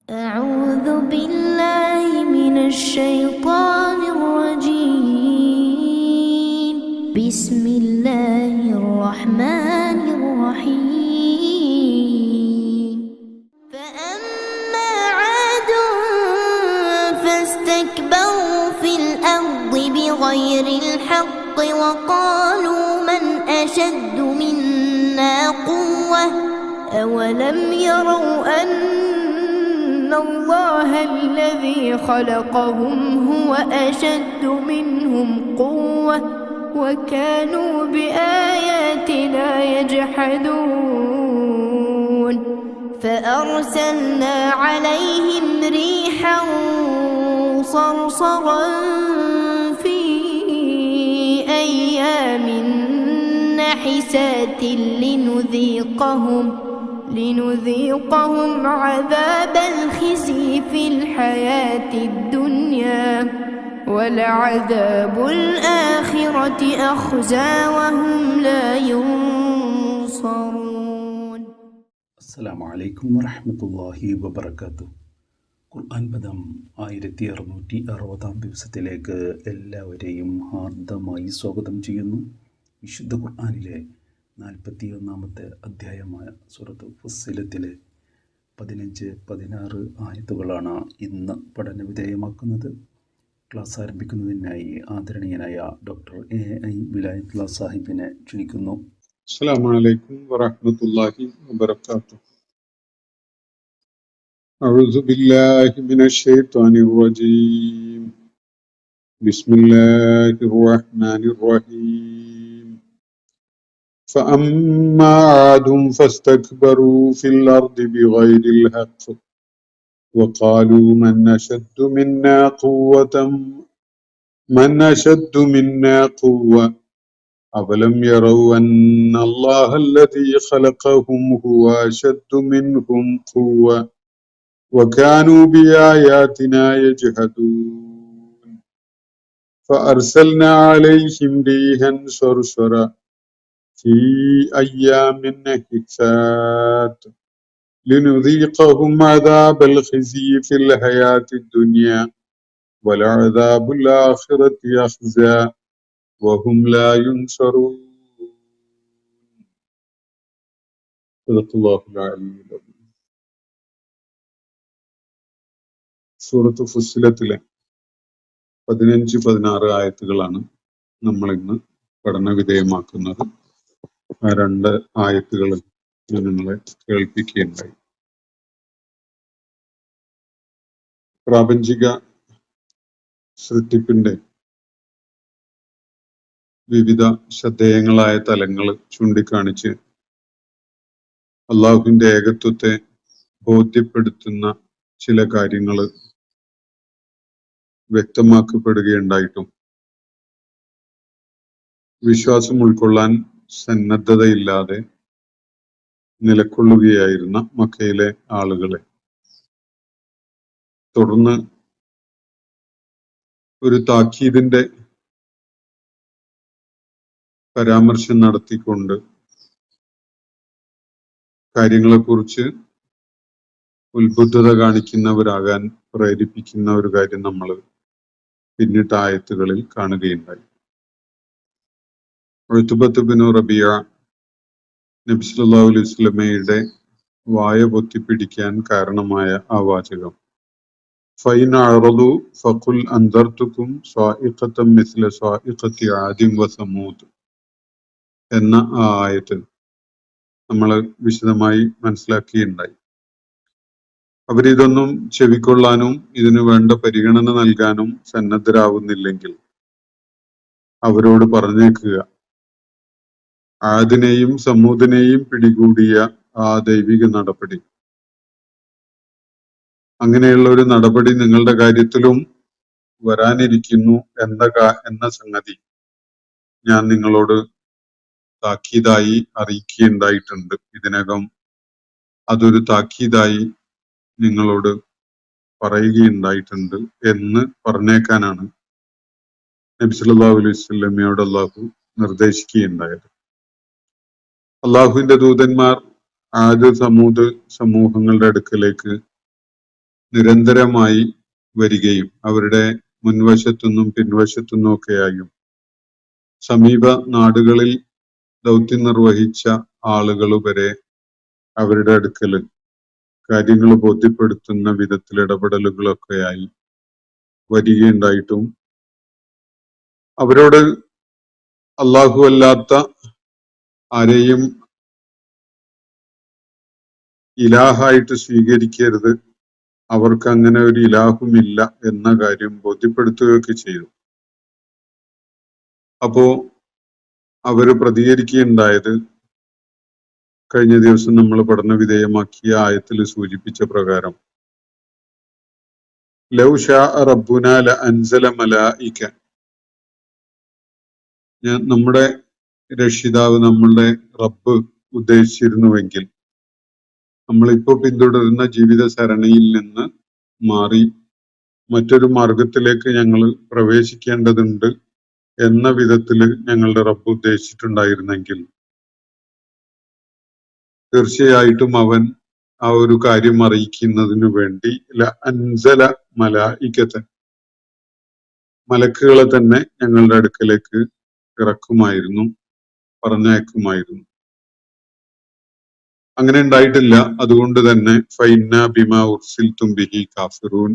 أعوذ بالله من الشيطان الرجيم بسم الله الرحمن الرحيم فأما عاد فاستكبروا في الأرض بغير الحق وقالوا من أشد منا قوة أولم يروا أن الله الذي خلقهم هو أشد منهم قوة وكانوا بآياتنا يجحدون فأرسلنا عليهم ريحا صرصرا في أيام نحسات لنذيقهم عذاب الخزي في الحياة الدنيا ولعذاب الآخرة أخزى وهم لا ينصرون. അസ്സലാമു അലൈക്കും വറഹ്മത്തുള്ളാഹി വബറകാതുഹു. ഖുർആൻ പദം 1660 ദിവസത്തിലേക്ക് എല്ലാവരെയും ഹാർദമായി സ്വാഗതം ചെയ്യുന്നു. വിശുദ്ധ ഖുർആനിലെ 41-ാമത്തെ അധ്യായമായ സൂറത്ത് ഫുസ്സിലത്തിലെ 15-16 ആയത്തുകളാണ് ഇന്ന് പഠന വിധേയമാക്കുന്നത്. ക്ലാസ് ആരംഭിക്കുന്നതിനായി ആദരണീയനായ ഡോക്ടർ A.I. വിലായത്തുള്ള സാഹിബിനെ ക്ഷണിക്കുന്നു. അസ്സലാമു അലൈക്കും വറഹ്മത്തുള്ളാഹി വബറകാതുഹു. അഊദു ബില്ലാഹി മിനശ് ശൈത്വാനിർ റജീം. ബിസ്മില്ലാഹിർ റഹ്മാനിർ റഹീം. فأما عاد فاستكبروا في الأرض بغير الحق وقالوا من أشد منا قوة أولم يروا أن الله الذي خلقهم هو أشد منهم قوة وكانوا بآياتنا يجحدون فأرسلنا عليهم ريحا صرصرا في أيام نحسات لنذيقهم عذاب الخزي في الحياة الدنيا ولعذاب الآخرة أخزى وهم لا ينصرون. صدق الله العلي العظيم. സൂറത്ത് ഫുസ്സിലത്തിലെ 15-16 ആയത്തുകളാണ് നമ്മൾ ഇന്ന് പഠന വിധേയമാക്കുന്നത്. ആ 2 ആയത്തുകൾ ഞാൻ നിങ്ങളെ കേൾപ്പിക്കുകയുണ്ടായി. പ്രാപഞ്ചിക സൃഷ്ടിപ്പിന്റെ വിവിധ ശ്രദ്ധേയങ്ങളായ തലങ്ങൾ ചൂണ്ടിക്കാണിച്ച് അള്ളാഹുവിന്റെ ഏകത്വത്തെ ബോധ്യപ്പെടുത്തുന്ന ചില കാര്യങ്ങൾ വ്യക്തമാക്കപ്പെടുകയുണ്ടായിട്ടും വിശ്വാസം ഉൾക്കൊള്ളാൻ സന്നദ്ധതയില്ലാതെ നിലകൊള്ളുകയായിരുന്ന മക്കയിലെ ആളുകളെ തുടർന്ന് ഒരു താക്കീതിന്റെ പരാമർശം നടത്തിക്കൊണ്ട് കാര്യങ്ങളെക്കുറിച്ച് ഉത്ബുദ്ധത കാണിക്കുന്നവരാകാൻ പ്രേരിപ്പിക്കുന്ന ഒരു കാര്യം നമ്മൾ പിന്നിട്ട ആയത്തുകളിൽ കാണുകയുണ്ടായി. ഉത്ബത്ത് ബിൻ റബിയ നബി സല്ലല്ലാഹു അലൈഹി വസല്ലമയുടെ വായ പൊത്തിപ്പിടിക്കാൻ കാരണമായ ആ വാചകം ഫൈൻ അഅറദു ഫഖുൽ അൻദർതുകും സായിഖതൻ മിസ്ല സായിഖതി ആദിൻ വസമൂദ് എന്ന ആ ആയത്ത് നമ്മൾ വിശദമായി മനസ്സിലാക്കിയുണ്ടായി. അവരിതൊന്നും ചെവിക്കൊള്ളാനും ഇതിനു വേണ്ട പരിഗണന നൽകാനും സന്നദ്ധരാവുന്നില്ലെങ്കിൽ അവരോട് പറഞ്ഞേക്കുക, ആദിനെയും സമൂദിനെയും പിടികൂടിയ ആ ദൈവിക നടപടി, അങ്ങനെയുള്ള ഒരു നടപടി നിങ്ങളുടെ കാര്യത്തിലും വരാനിരിക്കുന്നു എന്ന സംഗതി ഞാൻ നിങ്ങളോട് താക്കീതായി അറിയിക്കുകയുണ്ടായിട്ടുണ്ട്. ഇതിനകം അതൊരു താക്കീതായി നിങ്ങളോട് പറയുകയുണ്ടായിട്ടുണ്ട് എന്ന് പറഞ്ഞേക്കാനാണ് നബി സല്ലല്ലാഹു അലൈഹി വസല്ലമയോട് അള്ളാഹു നിർദ്ദേശിക്കുകയുണ്ടായത്. അള്ളാഹുവിന്റെ ദൂതന്മാർ ആദ് സമൂദ് സമൂഹങ്ങളുടെ അടുക്കലേക്ക് നിരന്തരമായി വരികയും അവരുടെ മുൻവശത്തുനിന്നും പിൻവശത്തുനിന്നും ഒക്കെയായും സമീപ നാടുകളിൽ ദൗത്യം നിർവഹിച്ച ആളുകൾ വരെ അവരുടെ അടുക്കൽ കാര്യങ്ങൾ ബോധ്യപ്പെടുത്തുന്ന വിധത്തിൽ ഇടപെടലുകളൊക്കെയായി വരികയുണ്ടായിട്ടും അവരോട് അല്ലാഹു അല്ലാത്ത ആരെയും ഇലാഹായിട്ട് സ്വീകരിക്കരുത്, അവർക്ക് അങ്ങനെ ഒരു ഇലാഹുമില്ല എന്ന കാര്യം ബോധ്യപ്പെടുത്തുകയൊക്കെ ചെയ്തു. അപ്പോ അവര് പ്രതികരിക്കുകയുണ്ടായത് കഴിഞ്ഞ ദിവസം നമ്മൾ പഠന വിധേയമാക്കിയ ആയത്തിൽ സൂചിപ്പിച്ച പ്രകാരം ലൗ ഷാ റബ്ബുന ല അൻസല മലായിക, നമ്മുടെ രക്ഷിതാവ് നമ്മളുടെ റബ്ബ് ഉദ്ദേശിച്ചിരുന്നുവെങ്കിൽ നമ്മളിപ്പോ പിന്തുടരുന്ന ജീവിത സരണിയിൽ നിന്ന് മാറി മറ്റൊരു മാർഗത്തിലേക്ക് ഞങ്ങൾ പ്രവേശിക്കേണ്ടതുണ്ട് എന്ന വിധത്തിൽ ഞങ്ങളുടെ റബ്ബ് ഉദ്ദേശിച്ചിട്ടുണ്ടായിരുന്നെങ്കിൽ തീർച്ചയായിട്ടും അവൻ ആ ഒരു കാര്യം അറിയിക്കുന്നതിനു വേണ്ടി അൻസല മലായികത്തെ, മലക്കുകളെ തന്നെ ഞങ്ങളുടെ അടുക്കലേക്ക് ഇറക്കുമായിരുന്നു, പറഞ്ഞയക്കുമായിരുന്നു. അങ്ങനെ ഉണ്ടായിട്ടില്ല. അതുകൊണ്ട് തന്നെ ഫൈന്ന ബിമാ ഉർസിൽതും ബിഹി കാഫിറൂൻ,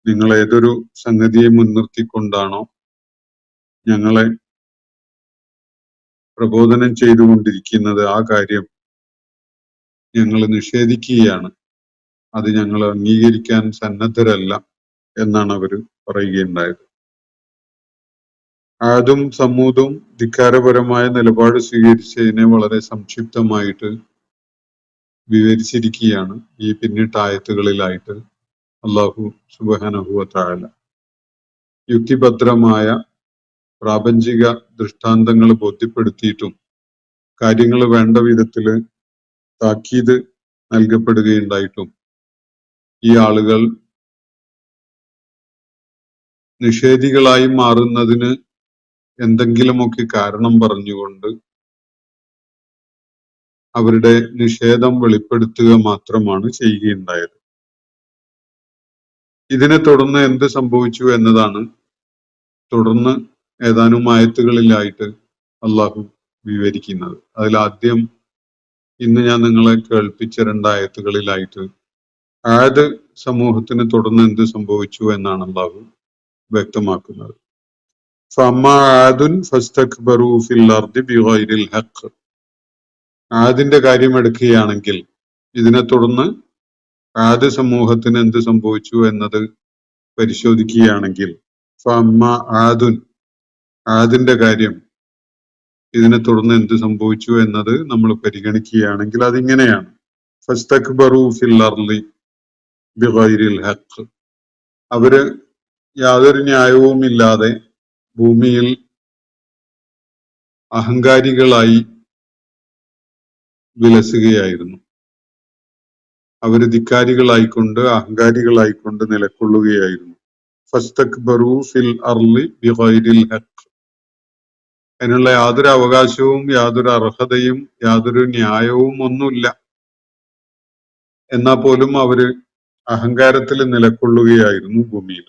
നിങ്ങൾ ഏതൊരു സംഗതിയെ മുൻനിർത്തിക്കൊണ്ടാണോ ഞങ്ങളെ പ്രബോധനം ചെയ്തുകൊണ്ടിരിക്കുന്നത് ആ കാര്യം ഞങ്ങൾ നിഷേധിക്കുകയാണ്, അത് ഞങ്ങൾ അംഗീകരിക്കാൻ സന്നദ്ധരല്ല എന്നാണ് അവർ പറയുകയുണ്ടായത്. ആദും സമൂദും ധിക്കാരപരമായ നിലപാട് സ്വീകരിച്ചതിനെ വളരെ സംക്ഷിപ്തമായിട്ട് വിവരിച്ചിരിക്കുകയാണ് ഈ പിന്നിട്ട ആയത്തുകളിലായിട്ട് അല്ലാഹു സുബ്ഹാനഹു വ തആല. യുക്തിഭദ്രമായ പ്രാപഞ്ചിക ദൃഷ്ടാന്തങ്ങൾ ബോധ്യപ്പെടുത്തിയിട്ടും കാര്യങ്ങൾ വേണ്ട വിധത്തില് താക്കീത് നൽകപ്പെടുകയുണ്ടായിട്ടും ഈ ആളുകൾ നിഷേധികളായി മാറുന്നതിന് എന്തെങ്കിലുമൊക്കെ കാരണം പറഞ്ഞുകൊണ്ട് അവരുടെ നിഷേധം വെളിപ്പെടുത്തുക മാത്രമാണ് ചെയ്യുകയുണ്ടായത്. ഇതിനെ തുടർന്ന് എന്ത് സംഭവിച്ചു എന്നതാണ് തുടർന്ന് ഏതാനും ആയത്തുകളിലായിട്ട് അള്ളാഹു വിവരിക്കുന്നത്. അതിലാദ്യം ഇന്ന് ഞാൻ നിങ്ങളെ കേൾപ്പിച്ച 2 ആയത്തുകളിലായിട്ട് ആദ് സമൂഹത്തിന് തുടർന്ന് എന്ത് സംഭവിച്ചു എന്നാണ് അള്ളാഹു വ്യക്തമാക്കുന്നത്. ഫഅമ്മാ ആദുൻ ഫസ്തക്ബറു ഫിൽ അർദി ബിഗൈരിൽ ഹഖ്. ആദിന്റെ കാര്യം എടുക്കുകയാണെങ്കിൽ ഇതിനെ തുടർന്ന് ആദ് സമൂഹത്തിന് എന്ത് സംഭവിച്ചു എന്നത് പരിശോധിക്കുകയാണെങ്കിൽ ഫഅമ്മാ ആദുൻ, ആദിന്റെ കാര്യം ഇതിനെ തുടർന്ന് എന്ത് സംഭവിച്ചു എന്നത് നമ്മൾ പരിഗണിക്കുകയാണെങ്കിൽ അതിങ്ങനെയാണ്. ഫസ്തക്ബറു ഫിൽ അർളി ബിഗൈരിൽ ഹഖ്. അവര് യാതൊരു ന്യായവുമില്ലാതെ ഭൂമിയിൽ അഹങ്കാരികളായി വിലസുകയായിരുന്നു. അവര് ധിക്കാരികളായിക്കൊണ്ട് അഹങ്കാരികളായിക്കൊണ്ട് നിലകൊള്ളുകയായിരുന്നു. ഫസ്തക്ബറു ഫിൽ അർളി ബിഗൈരിൽ ഹഖ്. അതിനുള്ള യാതൊരു അവകാശവും യാതൊരു അർഹതയും യാതൊരു ന്യായവും ഒന്നുമില്ല. എന്നാൽ പോലും അവര് അഹങ്കാരത്തിൽ നിലകൊള്ളുകയായിരുന്നു ഭൂമിയിൽ.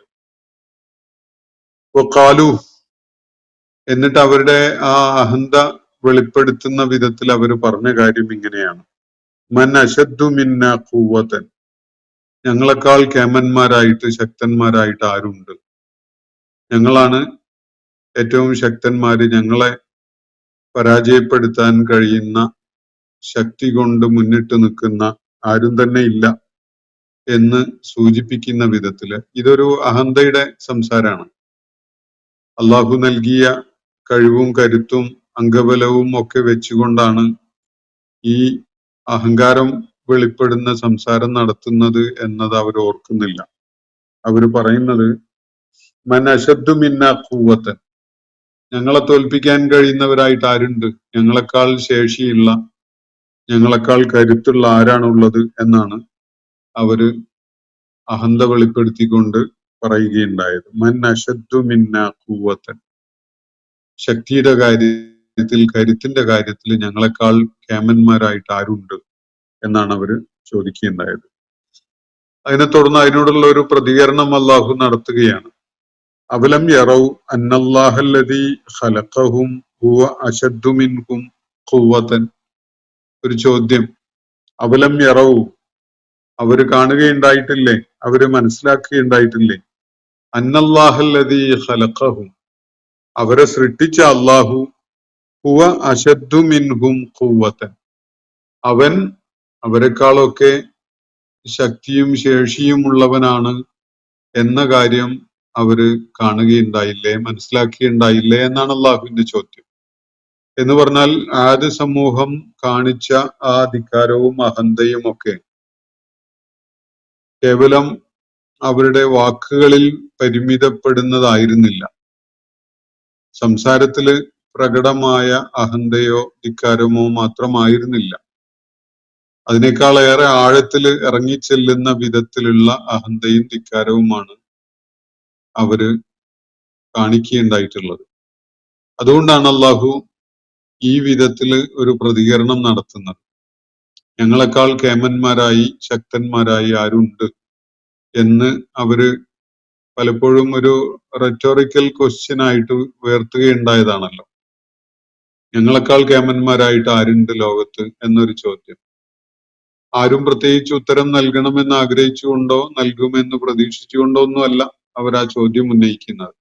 വഖാലു, എന്നിട്ട് അവരുടെ ആ അഹന്ത വെളിപ്പെടുത്തുന്ന വിധത്തിൽ അവർ പറഞ്ഞ കാര്യം ഇങ്ങനെയാണ്. മൻ അശദ്ദു മിന്ന ഖുവ്വതൻ, ഞങ്ങളെക്കാൾ കേമന്മാരായിട്ട് ശക്തന്മാരായിട്ട് ആരുണ്ട്? ഞങ്ങളാണ് ഏറ്റവും ശക്തന്മാര്, ഞങ്ങളെ പരാജയപ്പെടുത്താൻ കഴിയുന്ന ശക്തി കൊണ്ട് മുന്നിട്ട് നിൽക്കുന്ന ആരും തന്നെ ഇല്ല എന്ന് സൂചിപ്പിക്കുന്ന വിധത്തില് ഇതൊരു അഹന്തയുടെ സംസാരാണ്. അള്ളാഹു നൽകിയ കഴിവും കരുത്തും അംഗബലവും ഒക്കെ വെച്ചുകൊണ്ടാണ് ഈ അഹങ്കാരം വെളിപ്പെടുന്ന സംസാരം നടത്തുന്നത് എന്നത് അവർ ഓർക്കുന്നില്ല. അവർ പറയുന്നത് മൻ അശദ്ദു മിന്ന ഖുവ്വതൻ, ഞങ്ങളെ തോൽപ്പിക്കാൻ കഴിയുന്നവരായിട്ട് ആരുണ്ട്? ഞങ്ങളെക്കാൾ ശേഷിയുള്ള, ഞങ്ങളെക്കാൾ കരുത്തുള്ള ആരാണുള്ളത് എന്നാണ് അവര് അഹന്ത വെളിപ്പെടുത്തിക്കൊണ്ട് പറയുകയുണ്ടായത്. മൻ അശദ്ദു മിന്ന ഖുവ്വതൻ, ശക്തിയുടെ കാര്യത്തിൽ കരുത്തിന്റെ കാര്യത്തിൽ ഞങ്ങളെക്കാൾ കേമന്മാരായിട്ട് ആരുണ്ട് എന്നാണ് അവര് ചോദിക്കുകയുണ്ടായത്. അതിനെ തുടർന്ന് അതിനോടുള്ള ഒരു പ്രതികരണം അള്ളാഹു നടത്തുകയാണ്. അവലം യറൗ അന്നല്ലാഹല്ലദീ ഖലഖഹും ഹുവ അശദ്ദു മിൻഹും ഖുവ്വതൻ. ഒരു ചോദ്യം. അവലം യറൗ, അവര് കാണുകയുണ്ടായിട്ടില്ലേ, അവര് മനസ്സിലാക്കുകയുണ്ടായിട്ടില്ലേ? അന്നല്ലാഹല്ലദീ ഖലഖഹും, അവരെ സൃഷ്ടിച്ച അള്ളാഹു, ഹുവ അശദ്ദു മിൻഹും ഖുവ്വതൻ, അവൻ അവരെക്കാളൊക്കെ ശക്തിയും ശേഷിയും ഉള്ളവനാണ് എന്ന കാര്യം അവര് കാണുകയുണ്ടായില്ലേ, മനസ്സിലാക്കുകയുണ്ടായില്ലേ എന്നാണ് അള്ളാഹുവിന്റെ ചോദ്യം. എന്ന് പറഞ്ഞാൽ ആദ്യ സമൂഹം കാണിച്ച ആ ധിക്കാരവും അഹന്തയും ഒക്കെ കേവലം അവരുടെ വാക്കുകളിൽ പരിമിതപ്പെടുന്നതായിരുന്നില്ല. സംസാരത്തില് പ്രകടമായ അഹന്തയോ ധിക്കാരമോ മാത്രമായിരുന്നില്ല. അതിനേക്കാളേറെ ആഴത്തിൽ ഇറങ്ങിച്ചെല്ലുന്ന വിധത്തിലുള്ള അഹന്തയും ധിക്കാരവുമാണ് അവര് കാണിക്കുകയുണ്ടായിട്ടുള്ളത്. അതുകൊണ്ടാണ് അള്ളാഹു ഈ വിധത്തില് ഒരു പ്രതികരണം നടത്തുന്നത്. ഞങ്ങളെക്കാൾ കേമന്മാരായി ശക്തന്മാരായി ആരുണ്ട് എന്ന് അവര് പലപ്പോഴും ഒരു റെറ്റോറിക്കൽ ക്വസ്റ്റ്യൻ ആയിട്ട് ഉയർത്തുകയുണ്ടായതാണല്ലോ. ഞങ്ങളെക്കാൾ കേമന്മാരായിട്ട് ആരുണ്ട് ലോകത്ത് എന്നൊരു ചോദ്യം. ആരും പ്രത്യേകിച്ച് ഉത്തരം നൽകണമെന്ന് ആഗ്രഹിച്ചുകൊണ്ടോ നൽകുമെന്ന് പ്രതീക്ഷിച്ചുകൊണ്ടോ ഒന്നുമല്ല അവർ ആ ചോദ്യം ഉന്നയിക്കുന്നത്.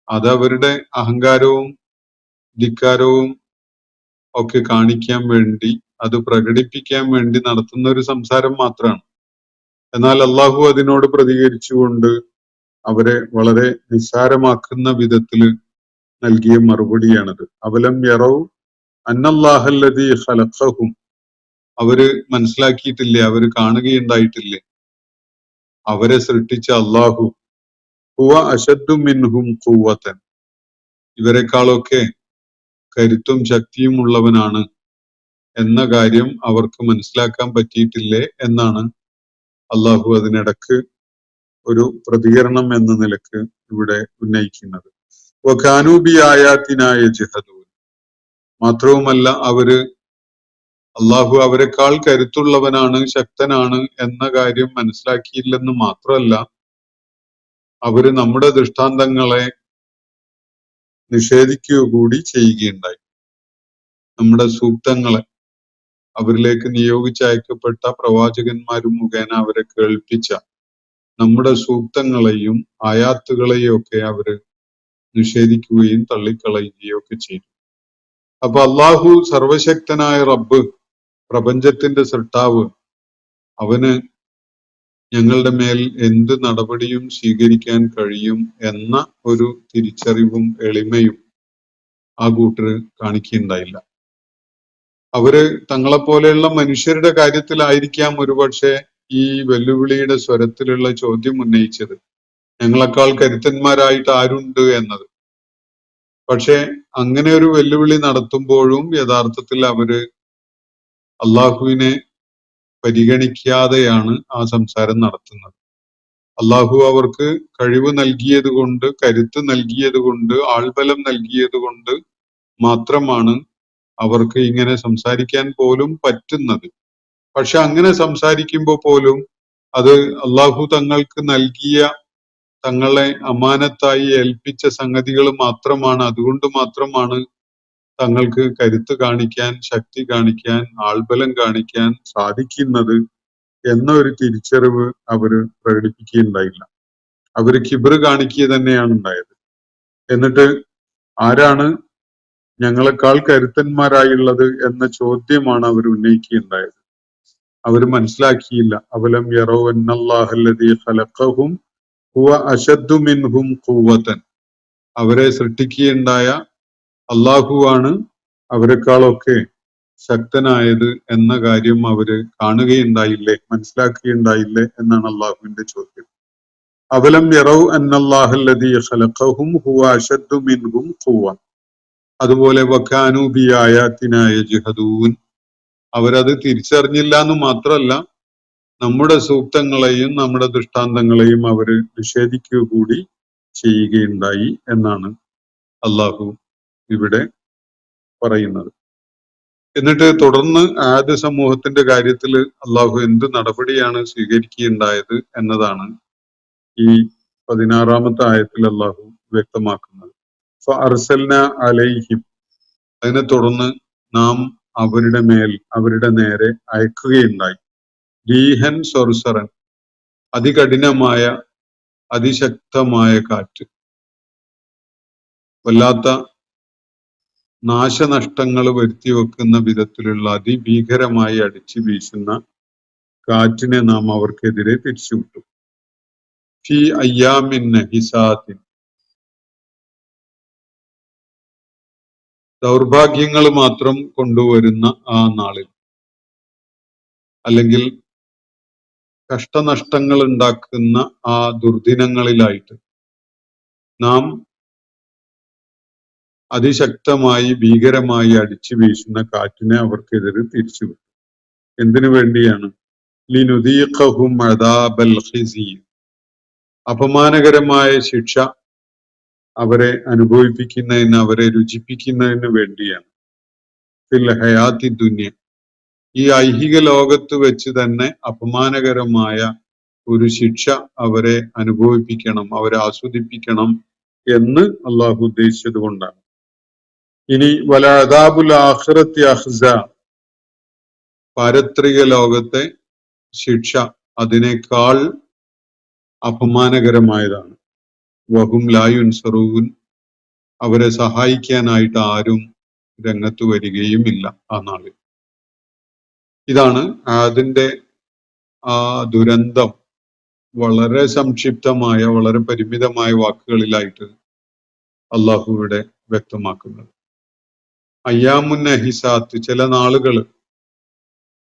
അത് അവരുടെ അഹങ്കാരവും ധിക്കാരവും ഒക്കെ കാണിക്കാൻ വേണ്ടി, അത് പ്രകടിപ്പിക്കാൻ വേണ്ടി നടത്തുന്ന ഒരു സംസാരം മാത്രമാണ്. എന്നാൽ അള്ളാഹു അതിനോട് പ്രതികരിച്ചുകൊണ്ട് അവരെ വളരെ നിസ്സാരമാക്കുന്ന വിധത്തില് നൽകിയ മറുപടിയാണത്. അവലം യറൗ അന്നല്ലാഹല്ലദീ ഖലഖഹും, അവര് മനസ്സിലാക്കിയിട്ടില്ലേ, അവര് കാണുകയുണ്ടായിട്ടില്ലേ, അവരെ സൃഷ്ടിച്ച അള്ളാഹു ഹുവ അശദ്ദു മിൻഹും ഖുവ്വതൻ, ഇവരെക്കാളൊക്കെ കരുത്തും ശക്തിയും ഉള്ളവനാണ് എന്ന കാര്യം അവർക്ക് മനസ്സിലാക്കാൻ പറ്റിയിട്ടില്ലേ എന്നാണ് അള്ളാഹു അതിനിടക്ക് ഒരു പ്രതികരണം എന്ന നിലക്ക് ഇവിടെ ഉന്നയിക്കുന്നത്. വകാനൂ ബി ആയാതിനാ യജ്ഹദൂൻ, മാത്രവുമല്ല അവര് അള്ളാഹു അവരെക്കാൾ കരുത്തുള്ളവനാണ് ശക്തനാണ് എന്ന കാര്യം മനസ്സിലാക്കിയില്ലെന്ന് മാത്രമല്ല, അവര് നമ്മുടെ ദൃഷ്ടാന്തങ്ങളെ നിഷേധിക്കുക കൂടി ചെയ്യുകയുണ്ടായി. നമ്മുടെ സൂക്തങ്ങളെ, അവരിലേക്ക് നിയോഗിച്ചയക്കപ്പെട്ട പ്രവാചകന്മാരും മുഖേന അവരെ കേൾപ്പിച്ച നമ്മുടെ സൂക്തങ്ങളെയും ആയാത്തുകളെയും ഒക്കെ അവര് നിഷേധിക്കുകയും തള്ളിക്കളയുകയും ഒക്കെ ചെയ്തു. അപ്പൊ അള്ളാഹു സർവശക്തനായ റബ്ബ്, പ്രപഞ്ചത്തിന്റെ സൃഷ്ടാവ്, അവന് ഞങ്ങളുടെ മേൽ എന്ത് നടപടിയും സ്വീകരിക്കാൻ കഴിയും എന്ന ഒരു തിരിച്ചറിവും എളിമയും ആ കൂട്ടര് കാണിക്കുകയുണ്ടായില്ല. അവര് തങ്ങളെപ്പോലെയുള്ള മനുഷ്യരുടെ കാര്യത്തിലായിരിക്കാം ഒരുപക്ഷെ ഈ വെല്ലുവിളിയുടെ സ്വരത്തിലുള്ള ചോദ്യം ഉന്നയിച്ചത്, ഞങ്ങളെക്കാൾ കരുത്തന്മാരായിട്ട് ആരുണ്ട് എന്നത്. പക്ഷെ അങ്ങനെ ഒരു വെല്ലുവിളി നടത്തുമ്പോഴും യഥാർത്ഥത്തിൽ അവര് അള്ളാഹുവിനെ പരിഗണിക്കാതെയാണ് ആ സംസാരം നടത്തുന്നത്. അള്ളാഹു അവർക്ക് കഴിവ് നൽകിയത് കൊണ്ട്, കരുത്ത് നൽകിയത് കൊണ്ട്, ആൾബലം നൽകിയത് കൊണ്ട് മാത്രമാണ് അവർക്ക് ഇങ്ങനെ സംസാരിക്കാൻ പോലും പറ്റുന്നത്. പക്ഷെ അങ്ങനെ സംസാരിക്കുമ്പോൾ പോലും അത് അള്ളാഹു തങ്ങൾക്ക് നൽകിയ, തങ്ങളെ അമാനത്തായി ഏൽപ്പിച്ച സംഗതികൾ മാത്രമാണ്. അതുകൊണ്ട് മാത്രമാണ് തങ്ങൾക്ക് കരുത്ത് കാണിക്കാൻ, ശക്തി കാണിക്കാൻ, ആൾബലം കാണിക്കാൻ സാധിക്കുന്നത് എന്ന ഒരു തിരിച്ചറിവ് അവര് പ്രകടിപ്പിക്കുകയുണ്ടായില്ല. അവര് കിബറ് കാണിക്കുക തന്നെയാണ് ഉണ്ടായത്. എന്നിട്ട് ആരാണ് ഞങ്ങളെക്കാൾ കരുത്തന്മാരായുള്ളത് എന്ന ചോദ്യമാണ് അവർ ഉന്നയിക്കുകയുണ്ടായത്. അവര് മനസ്സിലാക്കിയില്ല. അവലം യറൗ അന്നല്ലാഹല്ലദീ ഖലഖഹും ഹുവ അശദ്ദു മിൻഹും ഖുവ്വതൻ, അവരെ സൃഷ്ടിക്കുകയുണ്ടായ അള്ളാഹുവാണ് അവരെക്കാളൊക്കെ ശക്തനായത് എന്ന കാര്യം അവര് കാണുകയുണ്ടായില്ലേ, മനസ്സിലാക്കുകയുണ്ടായില്ലേ എന്നാണ് അള്ളാഹുവിന്റെ ചോദ്യം. അവലം യറൗ അന്നല്ലാഹല്ലദീ ഖലഖഹും ഹുവ അശദ്ദു മിൻഹും ഖുവ്വ. അതുപോലെ വകാനൂ ബി ആയാതിനാ യജ്ഹദൂൻ, അവരത് തിരിച്ചറിഞ്ഞില്ല എന്ന് മാത്രമല്ല, നമ്മുടെ സൂക്തങ്ങളെയും നമ്മുടെ ദൃഷ്ടാന്തങ്ങളെയും അവര് നിഷേധിക്കുക കൂടി ചെയ്യുകയുണ്ടായി എന്നാണ് അള്ളാഹു ഇവിടെ പറയുന്നത്. എന്നിട്ട് തുടർന്ന് ആദ്യ സമൂഹത്തിന്റെ കാര്യത്തിൽ അള്ളാഹു എന്ത് നടപടിയാണ് സ്വീകരിക്കുകയുണ്ടായത് എന്നതാണ് ഈ 16-ാമത്തെ ആയത്തിൽ അള്ളാഹു വ്യക്തമാക്കുന്നത്. ഫഅർസൽന അലൈഹിം, അതിനെ തുടർന്ന് നാം അവരുടെ നേരെ അയക്കുകയുണ്ടായി. രീഹൻ സൊർസറൻ, അതികഠിനമായ അതിശക്തമായ കാറ്റ്, വല്ലാത്ത നാശനഷ്ടങ്ങൾ വരുത്തി വെക്കുന്ന വിധത്തിലുള്ള അതിഭീകരമായി അടിച്ചു വീശുന്ന കാറ്റിനെ നാം അവർക്കെതിരെ തിരിച്ചുവിട്ടു. ഫി അയ്യാമിൻ നഹിസാത്തിൻ, ദൗർഭാഗ്യങ്ങൾ മാത്രം കൊണ്ടുവരുന്ന ആ നാളിൽ, അല്ലെങ്കിൽ കഷ്ടനഷ്ടങ്ങൾ ഉണ്ടാക്കുന്ന ആ ദുർദിനങ്ങളിലായിട്ട് നാം അതിശക്തമായി ഭീകരമായി അടിച്ചു വീശുന്ന കാറ്റിനെ അവർക്കെതിരെ തിരിച്ചുവിട്ടു. എന്തിനു വേണ്ടിയാണ്? ലിനുദീഖഹും അദാബൽ ഖിസി, അപമാനകരമായ ശിക്ഷ അവരെ അനുഭവിപ്പിക്കുന്നതിന്, അവരെ രുചിപ്പിക്കുന്നതിന് വേണ്ടിയാണ്. ഫിൽ ഹയാത്തി ദുനിയ, ഈ ഐഹിക ലോകത്ത് വെച്ച് തന്നെ അപമാനകരമായ ഒരു ശിക്ഷ അവരെ അനുഭവിപ്പിക്കണം, അവരെ ആസ്വദിപ്പിക്കണം എന്ന് അള്ളാഹു ഉദ്ദേശിച്ചത് കൊണ്ടാണ്. ഇനി വല അദാബുൽ ആഖിറത്തി അഖ്സ, പാരത്രിക ലോകത്തെ ശിക്ഷ അതിനേക്കാൾ അപമാനകരമായതാണ്. വഹും ലാ യുൻസറൂൻ, അവരെ സഹായിക്കാനായിട്ട് ആരും രംഗത്ത് വരികയുമില്ല ആ നാളിൽ. ഇതാണ് അതിന്റെ ആ ദുരന്തം വളരെ സംക്ഷിപ്തമായ, വളരെ പരിമിതമായ വാക്കുകളിലായിട്ട് അള്ളാഹു ഇവിടെ വ്യക്തമാക്കുന്നത്. അയ്യാമുൻ നഹിസാത്ത്, ചില നാളുകൾ,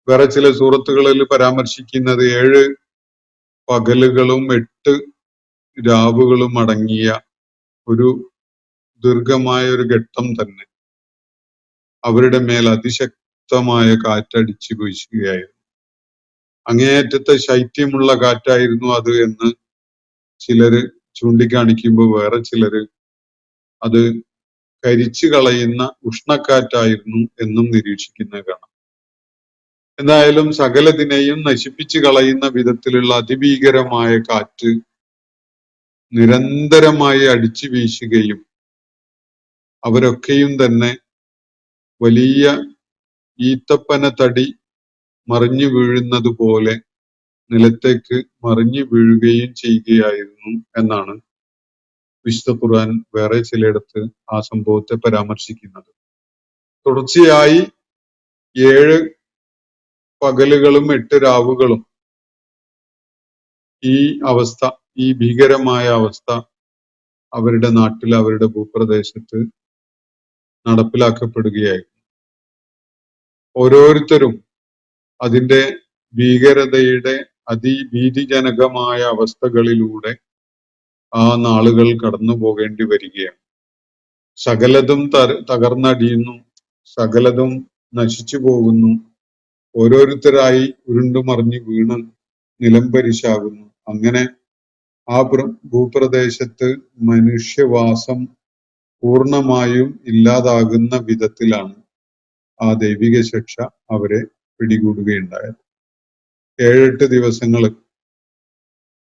വേറെ ചില സൂറത്തുകളിൽ പരാമർശിക്കുന്നത് 7 പകലുകളും 8 രാവുകളും അടങ്ങിയ ഒരു ദീർഘമായ ഒരു ഘട്ടം തന്നെ അവരുടെ മേൽ അതിശക്തമായ കാറ്റടിച്ചു വീശുകയായിരുന്നു. അങ്ങേയറ്റത്തെ ശൈത്യമുള്ള കാറ്റായിരുന്നു അത് എന്ന് ചിലര് ചൂണ്ടിക്കാണിക്കുമ്പോൾ വേറെ ചിലര് അത് കരിച്ചു കളയുന്ന ഉഷ്ണക്കാറ്റായിരുന്നു എന്നും നിരീക്ഷിക്കുന്നത് കാണാം. എന്തായാലും സകലതിനെയും നശിപ്പിച്ചു കളയുന്ന വിധത്തിലുള്ള അതിഭീകരമായ കാറ്റ് നിരന്തരമായി അടിച്ചു വീശുകയും അവരൊക്കെയും തന്നെ വലിയ ഈത്തപ്പന തടി മറിഞ്ഞു വീഴുന്നത് പോലെ നിലത്തേക്ക് മറിഞ്ഞു വീഴുകയും ചെയ്യുകയായിരുന്നു എന്നാണ് വിശുദ്ധ ഖുർആൻ വേറെ ചിലയിടത്ത് ആ സംഭവത്തെ പരാമർശിക്കുന്നത്. തുടർച്ചയായി 7 പകലുകളും 8 രാവുകളും ഈ അവസ്ഥ, ഈ ഭീകരമായ അവസ്ഥ അവരുടെ നാട്ടിൽ, അവരുടെ ഭൂപ്രദേശത്ത് നടപ്പിലാക്കപ്പെടുകയായിരുന്നു. ഓരോരുത്തരും അതിന്റെ ഭീകരതയുടെ അതിഭീതിജനകമായ അവസ്ഥകളിലൂടെ ആ നാളുകൾ കടന്നു പോകേണ്ടി വരികയാണ്. സകലതും തകർന്നടിയുന്നു, സകലതും നശിച്ചു പോകുന്നു, ഓരോരുത്തരായി ഉരുണ്ടുമറിഞ്ഞ് വീണ് നിലംപരിശാകുന്നു. അങ്ങനെ ആ ഭൂപ്രദേശത്ത് മനുഷ്യവാസം പൂർണ്ണമായും ഇല്ലാതാകുന്ന വിധത്തിലാണ് ആ ദൈവിക ശിക്ഷ അവരെ പിടികൂടുകയുണ്ടായത്. 7-8 ദിവസങ്ങൾ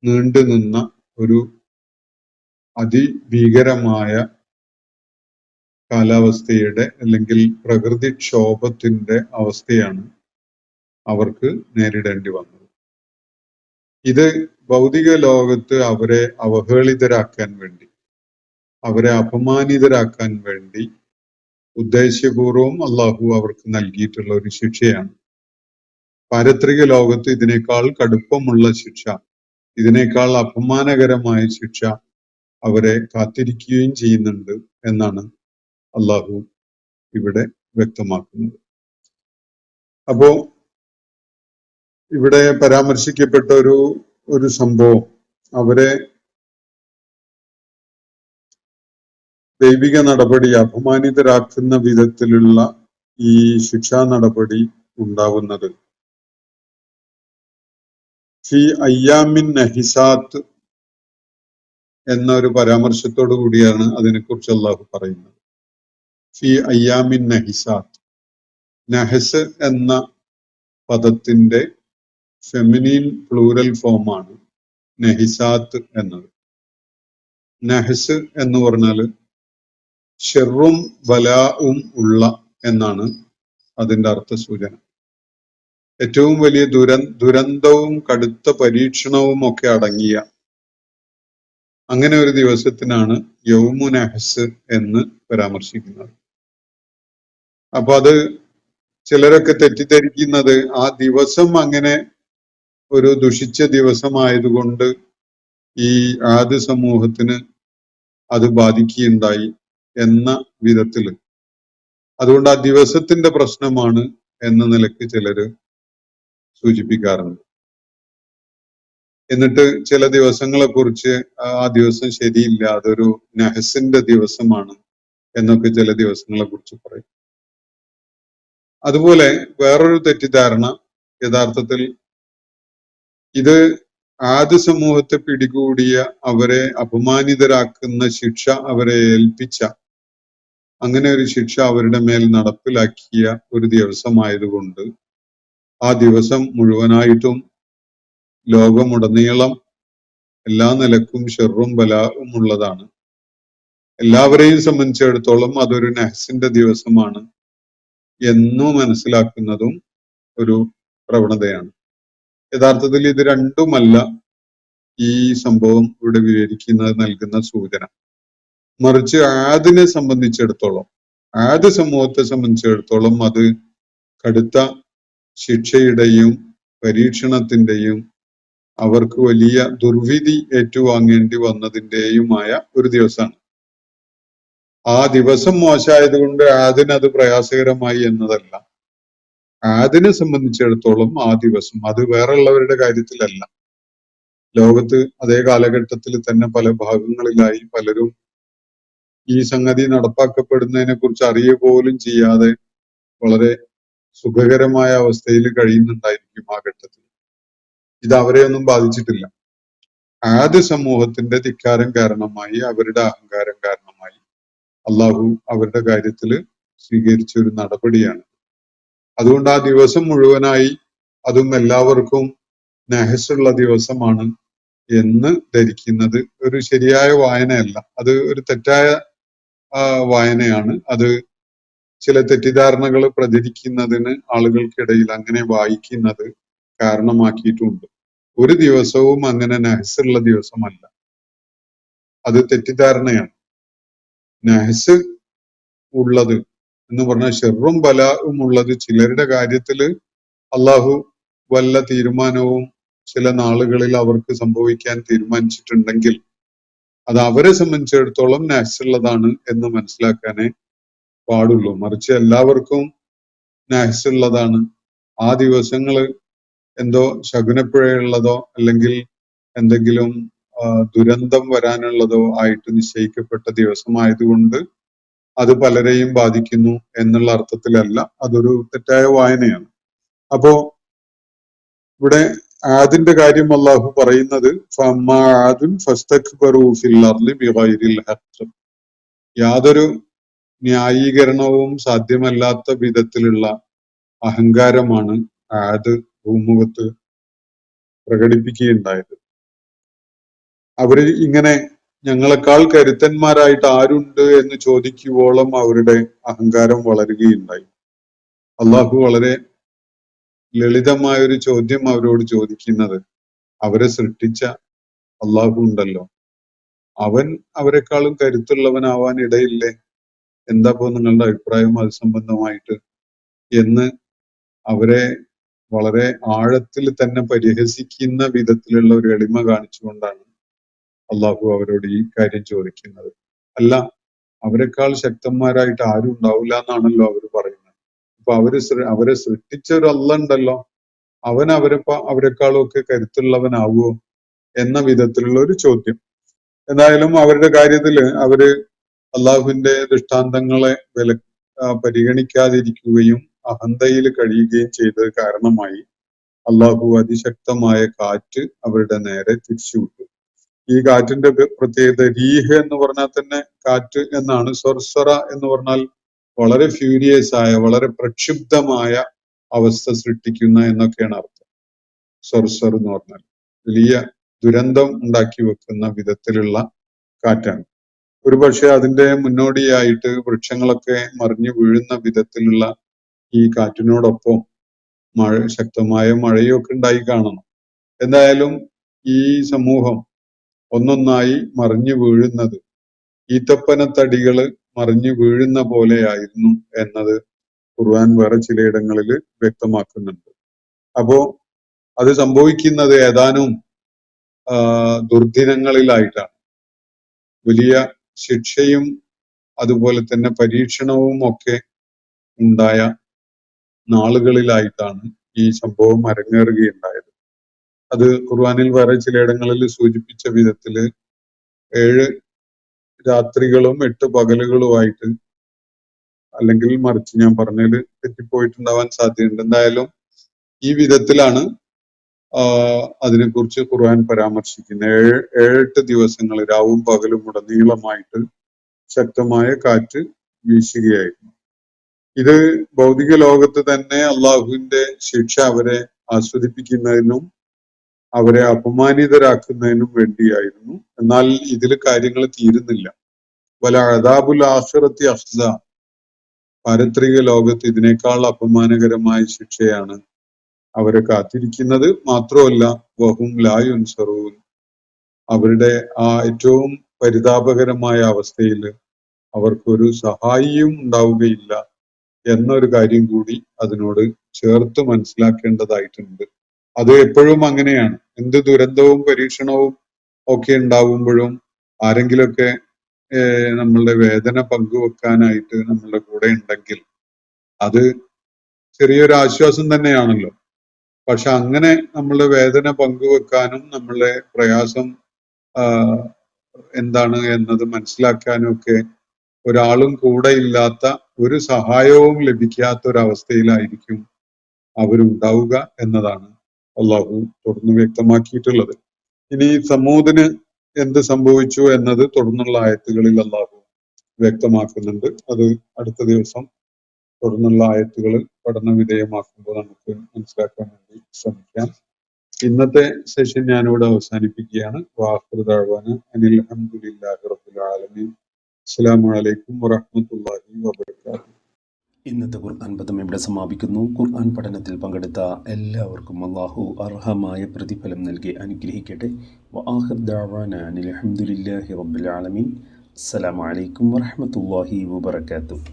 നീണ്ടു നിന്ന ഒരു അതിഭീകരമായ കാലാവസ്ഥയുടെ അല്ലെങ്കിൽ പ്രകൃതിക്ഷോഭത്തിന്റെ അവസ്ഥയാണ് അവർക്ക് നേരിടേണ്ടി വന്നത്. ഇത് ഭൗതിക ലോകത്ത് അവരെ അവഹേളിതരാക്കാൻ വേണ്ടി, അവരെ അപമാനിതരാക്കാൻ വേണ്ടി ഉദ്ദേശ്യപൂർവം അള്ളാഹു അവർക്ക് നൽകിയിട്ടുള്ള ഒരു ശിക്ഷയാണ്. പാരത്രിക ലോകത്ത് ഇതിനേക്കാൾ കടുപ്പമുള്ള ശിക്ഷ, ഇതിനേക്കാൾ അപമാനകരമായ ശിക്ഷ അവരെ കാത്തിരിക്കുകയും ചെയ്യുന്നുണ്ട് എന്നാണ് അള്ളാഹു ഇവിടെ വ്യക്തമാക്കുന്നത്. അപ്പോ ഇവിടെ പരാമർശിക്കപ്പെട്ട ഒരു സംഭവം, അവരെ ദൈവിക നടപടി അപമാനിതരാക്കുന്ന വിധത്തിലുള്ള ഈ ശിക്ഷാ നടപടി ഉണ്ടാവുന്നത് ഫി അയ്യാമിൻ നഹിസാത്ത് എന്ന ഒരു പരാമർശത്തോടു കൂടിയാണ് അതിനെക്കുറിച്ച് അള്ളാഹു പറയുന്നത്. ഫി അയ്യാമിൻ നഹിസാത്ത്, നഹസ് എന്ന പദത്തിന്റെ ഫെമിനീൻ പ്ലൂറൽ ഫോമാണ് നഹിസാത്ത് എന്നത്. നഹസ് എന്ന് പറഞ്ഞാല് ഷെറും ബലാവും ഉള്ള എന്നാണ് അതിന്റെ അർത്ഥസൂചന. ഏറ്റവും വലിയ ദുരന്തവും കടുത്ത പരീക്ഷണവും ഒക്കെ അടങ്ങിയ അങ്ങനെ ഒരു ദിവസത്തിനാണ് യൗമു നഹസ് എന്ന് പരാമർശിക്കുന്നത്. അപ്പൊ അത് ചിലരൊക്കെ തെറ്റിദ്ധരിക്കുന്നത് ആ ദിവസം അങ്ങനെ ഒരു ദുഷിച്ച ദിവസമായതുകൊണ്ട് ഈ ആദ് സമൂഹത്തിന് അത് ബാധിക്കുകയുണ്ടായി എന്ന വിധത്തില്. അതുകൊണ്ട് ആ ദിവസത്തിന്റെ പ്രശ്നമാണ് എന്ന നിലയ്ക്ക് ചിലര് സൂചിപ്പിക്കാറുണ്ട്. എന്നിട്ട് ചില ദിവസങ്ങളെ കുറിച്ച് ആ ദിവസം ശരിയില്ല, അതൊരു നഹസിന്റെ ദിവസമാണ് എന്നൊക്കെ ചില ദിവസങ്ങളെ കുറിച്ച് പറയും. അതുപോലെ വേറൊരു തെറ്റിദ്ധാരണ, യഥാർത്ഥത്തിൽ ഇത് ആദ് സമൂഹത്തെ പിടികൂടിയ, അവരെ അപമാനിതരാക്കുന്ന ശിക്ഷ അവരെ ഏൽപ്പിച്ച, അങ്ങനെ ഒരു ശിക്ഷ അവരുടെ മേൽ നടപ്പിലാക്കിയ ഒരു ദിവസമായതുകൊണ്ട് ആ ദിവസം മുഴുവനായിട്ടും ലോകമുടനീളം എല്ലാ നിലക്കും ഷെറും ബലാവും ഉള്ളതാണ്. എല്ലാവരെയും സംബന്ധിച്ചിടത്തോളം അതൊരു നഹസിന്റെ ദിവസമാണ് എന്നു മനസ്സിലാക്കുന്നതും ഒരു പ്രവണതയാണ്. യഥാർത്ഥത്തിൽ ഇത് രണ്ടുമല്ല ഈ സംഭവം ഇവിടെ വിവരിക്കുന്നത് നൽകുന്ന സൂചന. മറിച്ച് ആദിനെ സംബന്ധിച്ചിടത്തോളം, ആദ് സമൂഹത്തെ സംബന്ധിച്ചിടത്തോളം അത് കടുത്ത ശിക്ഷയുടെയും പരീക്ഷണത്തിന്റെയും അവർക്ക് വലിയ ദുർവിധി ഏറ്റുവാങ്ങേണ്ടി വന്നതിന്റെയുമായ ഒരു ദിവസമാണ്. ആ ദിവസം മോശമായതുകൊണ്ട് ആദിന് അത് പ്രയാസകരമായി എന്നതല്ല. ആദിനെ സംബന്ധിച്ചിടത്തോളം ആ ദിവസം, അത് വേറെയുള്ളവരുടെ കാര്യത്തിലല്ല, ലോകത്ത് അതേ കാലഘട്ടത്തിൽ തന്നെ പല ഭാഗങ്ങളിലായി പലരും ഈ സംഗതി നടപ്പാക്കപ്പെടുന്നതിനെ കുറിച്ച് അറിയുക പോലും ചെയ്യാതെ വളരെ സുഖകരമായ അവസ്ഥയിൽ കഴിയുന്നുണ്ടായിരിക്കും ആ ഘട്ടത്തിൽ. ഇത് അവരെ ഒന്നും ബാധിച്ചിട്ടില്ല. ആദ് സമൂഹത്തിന്റെ ധിക്കാരം കാരണമായി, അവരുടെ അഹങ്കാരം കാരണമായി അള്ളാഹു അവരുടെ കാര്യത്തിൽ സ്വീകരിച്ച ഒരു നടപടിയാണ്. അതുകൊണ്ട് ആ ദിവസം മുഴുവനായി അതും എല്ലാവർക്കും നഹസുള്ള ദിവസമാണ് എന്ന് ധരിക്കുന്നത് ഒരു ശരിയായ വായനയല്ല. അത് ഒരു തെറ്റായ വായനയാണ്. അത് ചില തെറ്റിദ്ധാരണകൾ പ്രചരിക്കുന്നതിന് ആളുകൾക്കിടയിൽ അങ്ങനെ വായിക്കുന്നത് കാരണമാക്കിയിട്ടുണ്ട്. ഒരു ദിവസവും അങ്ങനെ നഹസുള്ള ദിവസമല്ല, അത് തെറ്റിദ്ധാരണയാണ്. നഹസ് ഉള്ളത് എന്ന് പറഞ്ഞാൽ ഷെറും ബലാവും ഉള്ളത് ചിലരുടെ കാര്യത്തില് അള്ളാഹു വല്ല തീരുമാനവും ചില നാളുകളിൽ അവർക്ക് സംഭവിക്കാൻ തീരുമാനിച്ചിട്ടുണ്ടെങ്കിൽ അത് അവരെ സംബന്ധിച്ചിടത്തോളം നഹസുള്ളതാണ് എന്ന് മനസ്സിലാക്കാനേ പാടുള്ളൂ. മറിച്ച് എല്ലാവർക്കും നഹസുള്ളതാണ്. ആ ദിവസങ്ങള് എന്തോ ശകുനപ്പിഴയുള്ളതോ അല്ലെങ്കിൽ എന്തെങ്കിലും ദുരന്തം വരാനുള്ളതോ ആയിട്ട് നിശ്ചയിക്കപ്പെട്ട ദിവസമായതുകൊണ്ട് അത് പലരെയും ബാധിക്കുന്നു എന്നുള്ള അർത്ഥത്തിലല്ല, അതൊരു തെറ്റായ വായനയാണ്. അപ്പോ ഇവിടെ ആദിന്റെ കാര്യം അള്ളാഹു പറയുന്നത് യാതൊരു ന്യായീകരണവും സാധ്യമല്ലാത്ത വിധത്തിലുള്ള അഹങ്കാരമാണ് ആദ് ഭൂമുഖത്ത് പ്രകടിപ്പിക്കുകയുണ്ടായത്. അവര് ഇങ്ങനെ ഞങ്ങളെക്കാൾ കരുത്തന്മാരായിട്ട് ആരുണ്ട് എന്ന് ചോദിക്കുവോളം അവരുടെ അഹങ്കാരം വളരുകയുണ്ടായി. അള്ളാഹു വളരെ ലളിതമായ ഒരു ചോദ്യം അവരോട് ചോദിക്കുന്നത്, അവരെ സൃഷ്ടിച്ച അള്ളാഹു ഉണ്ടല്ലോ, അവൻ അവരെക്കാളും കരുത്തുള്ളവനാവാൻ ഇടയില്ലേ? എന്താപ്പോ നിങ്ങളുടെ അഭിപ്രായം അത് സംബന്ധമായിട്ട് എന്ന് അവരെ വളരെ ആഴത്തിൽ തന്നെ പരിഹസിക്കുന്ന വിധത്തിലുള്ള ഒരു എളിമ കാണിച്ചുകൊണ്ടാണ് അള്ളാഹു അവരോട് ഈ കാര്യം ചോദിക്കുന്നത്. അല്ല, അവരെക്കാൾ ശക്തന്മാരായിട്ട് ആരും ഉണ്ടാവില്ല എന്നാണല്ലോ അവർ പറയുന്നത്. അപ്പൊ അവരെ സൃഷ്ടിച്ച ഒരു അള്ളാഹ് ഉണ്ടല്ലോ, അവൻ അവരെക്കാളും ഒക്കെ കരുത്തുള്ളവനാവുമോ എന്ന വിധത്തിലുള്ള ഒരു ചോദ്യം. എന്തായാലും അവരുടെ കാര്യത്തില് അവര് അള്ളാഹുവിന്റെ ദൃഷ്ടാന്തങ്ങളെ പരിഗണിക്കാതിരിക്കുകയും അഹന്തയിൽ കഴിയുകയും ചെയ്തത് കാരണമായി അള്ളാഹു അതിശക്തമായ കാറ്റ് അവരുടെ നേരെ തിരിച്ചുവിട്ടു. ഈ കാറ്റിന്റെ പ്രത്യേകത, റീഹ് എന്ന് പറഞ്ഞാൽ തന്നെ കാറ്റ് എന്നാണ്. സർസറ എന്ന് പറഞ്ഞാൽ വളരെ ഫ്യൂരിയസ് ആയ, വളരെ പ്രക്ഷുബ്ധമായ അവസ്ഥ സൃഷ്ടിക്കുന്ന എന്നൊക്കെയാണ് അർത്ഥം. സർസർ എന്ന് പറഞ്ഞാൽ വലിയ ദുരന്തം ഉണ്ടാക്കി വെക്കുന്ന വിധത്തിലുള്ള കാറ്റാണ്. ഒരുപക്ഷെ അതിന്റെ മുന്നോടിയായിട്ട് വൃക്ഷങ്ങളൊക്കെ മറിഞ്ഞു വീഴുന്ന വിധത്തിലുള്ള ഈ കാറ്റിനോടൊപ്പം ശക്തമായ മഴയൊക്കെ ഉണ്ടായി കാണണം. എന്തായാലും ഈ സമൂഹം ഒന്നൊന്നായി മറിഞ്ഞു വീഴുന്നത് ഈത്തപ്പനത്തടികള് മറിഞ്ഞു വീഴുന്ന പോലെയായിരുന്നു എന്നത് ഖുർആൻ വേറെ ചിലയിടങ്ങളിൽ വ്യക്തമാക്കുന്നുണ്ട്. അപ്പോ അത് സംഭവിക്കുന്നത് ഏതാനും ദുർദിനങ്ങളിലായിട്ടാണ്. വലിയ ശിക്ഷയും അതുപോലെ തന്നെ പരീക്ഷണവും ഒക്കെ ഉണ്ടായ നാളുകളിലായിട്ടാണ് ഈ സംഭവം അരങ്ങേറുകയുണ്ടായത്. അത് ഖുർആനിൽ വേറെ ചിലയിടങ്ങളിൽ സൂചിപ്പിച്ച വിധത്തില് 7 രാത്രികളും 8 പകലുകളുമായിട്ട്, അല്ലെങ്കിൽ മറിച്ച് ഞാൻ പറഞ്ഞതിൽ തെറ്റിപ്പോയിട്ടുണ്ടാവാൻ സാധ്യതയുണ്ട്. എന്തായാലും ഈ വിധത്തിലാണ് അതിനെക്കുറിച്ച് ഖുർആൻ പരാമർശിക്കുന്നത്. 7 ദിവസങ്ങൾ രാവും പകലും ഉടനീളമായിട്ട് ശക്തമായ കാറ്റ് വീശുകയായിരുന്നു. ഇത് ഭൗതിക ലോകത്ത് തന്നെ അള്ളാഹുവിന്റെ ശിക്ഷ അവരെ ആസ്വദിപ്പിക്കുന്നതിനും അവരെ അപമാനിതരാക്കുന്നതിനും വേണ്ടിയായിരുന്നു. എന്നാൽ ഇതിൽ കാര്യങ്ങൾ തീരുന്നില്ല. വല അദാബുൽ ആഖിറത്തി അഖ്സ, പാരത്രിക ലോകത്ത് ഇതിനേക്കാൾ അപമാനകരമായ ശിക്ഷയാണ് അവരെ കാത്തിരിക്കുന്നത്. മാത്രമല്ല വഹും ലാ യുൻസറൂൻ, അവരുടെ ആ ഏറ്റവും പരിതാപകരമായ അവസ്ഥയിൽ അവർക്കൊരു സഹായിയും ഉണ്ടാവുകയില്ല എന്നൊരു കാര്യം കൂടി അതിനോട് ചേർത്ത് മനസ്സിലാക്കേണ്ടതായിട്ടുണ്ട്. അത് എപ്പോഴും അങ്ങനെയാണ്. എന്ത് ദുരന്തവും പരീക്ഷണവും ഒക്കെ ഉണ്ടാവുമ്പോഴും ആരെങ്കിലുമൊക്കെ നമ്മളുടെ വേദന പങ്കുവെക്കാനായിട്ട് നമ്മളുടെ കൂടെ ഉണ്ടെങ്കിൽ അത് ചെറിയൊരു ആശ്വാസം തന്നെയാണല്ലോ. പക്ഷെ അങ്ങനെ നമ്മളുടെ വേദന പങ്കുവെക്കാനും നമ്മളുടെ പ്രയാസം എന്താണ് എന്നത് മനസ്സിലാക്കാനും ഒക്കെ ഒരാളും കൂടെ ഇല്ലാത്ത, ഒരു സഹായവും ലഭിക്കാത്ത ഒരവസ്ഥയിലായിരിക്കും അവരുണ്ടാവുക എന്നതാണ് അള്ളാഹു തുടർന്ന് വ്യക്തമാക്കിയിട്ടുള്ളത്. ഇനി സമൂദിന് എന്ത് സംഭവിച്ചു എന്നത് തുടർന്നുള്ള ആയത്തുകളിൽ അള്ളാഹു വ്യക്തമാക്കുന്നുണ്ട്. അത് അടുത്ത ദിവസം തുടർന്നുള്ള ആയത്തുകൾ പഠന വിധേയമാക്കുമ്പോൾ നമുക്ക് മനസ്സിലാക്കാൻ വേണ്ടി ശ്രമിക്കാം. ഇന്നത്തെ സെഷൻ ഞാനിവിടെ അവസാനിപ്പിക്കുകയാണ്. വാഖിറു ദഅ്വാന അനിൽ ഹംദുലില്ലാഹി റബ്ബിൽ ആലമീൻ. അസ്സലാമു അലൈക്കും വറഹ്മത്തുള്ളാഹി വബറകാതുഹു. ഇന്നത്തെ ഖുർആൻ പദം ഇവിടെ സമാപിക്കുന്നു. ഖുർആൻ പഠനത്തിൽ പങ്കെടുത്ത എല്ലാവർക്കും അല്ലാഹു അർഹമായ പ്രതിഫലം നൽകി അനുഗ്രഹിക്കട്ടെ. വആഖിറു ദഅ്വാന അനിൽ ഹംദുലില്ലാഹി റബ്ബിൽ ആലമീൻ. അസ്സലാമു അലൈക്കും വറഹ്മത്തുള്ളാഹി വബറകാതുഹു.